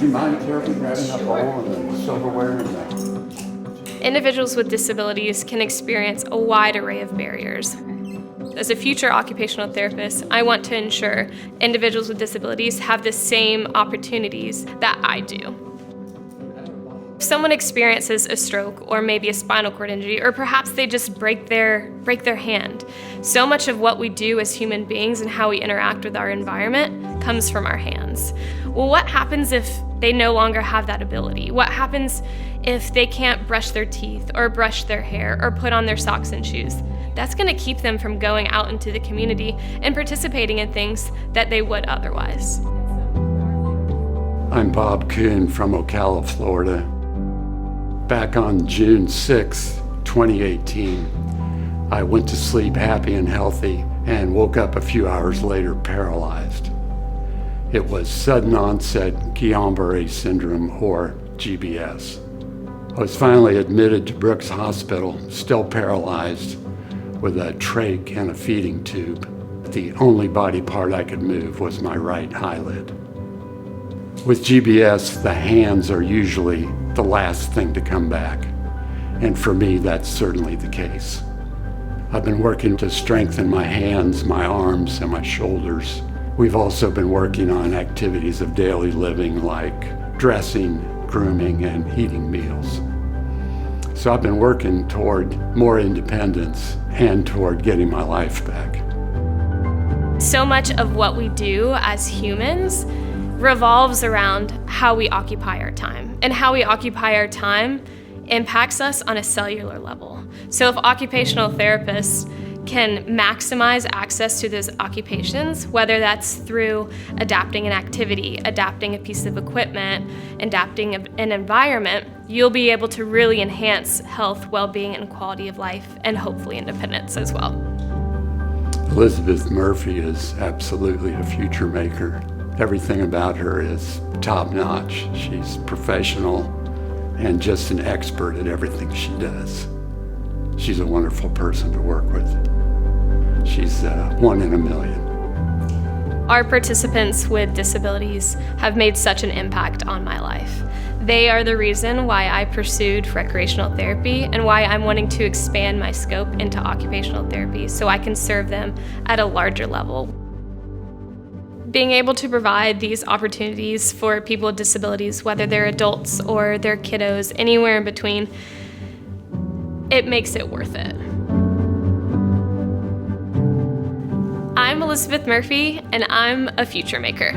you mind carefully grabbing that bowl and the silverware and that? Individuals with disabilities can experience a wide array of barriers. As a future occupational therapist, I want to ensure individuals with disabilities have the same opportunities that I do. If someone experiences a stroke or maybe a spinal cord injury, or perhaps they just break their hand, so much of what we do as human beings and how we interact with our environment comes from our hands. Well, what happens if they no longer have that ability? What happens if they can't brush their teeth or brush their hair or put on their socks and shoes? That's going to keep them from going out into the community and participating in things that they would otherwise. I'm Bob Kuhn from Ocala, Florida. Back on June 6, 2018, I went to sleep happy and healthy and woke up a few hours later paralyzed. It was sudden onset Guillain-Barré syndrome, or GBS. I was finally admitted to Brooks Hospital, still paralyzed, with a trach and a feeding tube. The only body part I could move was my right eyelid. With GBS, the hands are usually the last thing to come back, and for me, that's certainly the case. I've been working to strengthen my hands, my arms, and my shoulders. We've also been working on activities of daily living like dressing, grooming, and eating meals. So I've been working toward more independence and toward getting my life back. So much of what we do as humans revolves around how we occupy our time. And how we occupy our time impacts us on a cellular level. So if occupational therapists can maximize access to those occupations, whether that's through adapting an activity, adapting a piece of equipment, adapting an environment, you'll be able to really enhance health, well-being, and quality of life, and hopefully independence as well. Elizabeth Murphy is absolutely a future maker. Everything about her is top-notch. She's professional and just an expert at everything she does. She's a wonderful person to work with. She's one in a million. Our participants with disabilities have made such an impact on my life. They are the reason why I pursued recreational therapy and why I'm wanting to expand my scope into occupational therapy so I can serve them at a larger level. Being able to provide these opportunities for people with disabilities, whether they're adults or they're kiddos, anywhere in between, it makes it worth it. I'm Elizabeth Murphy, and I'm a future maker.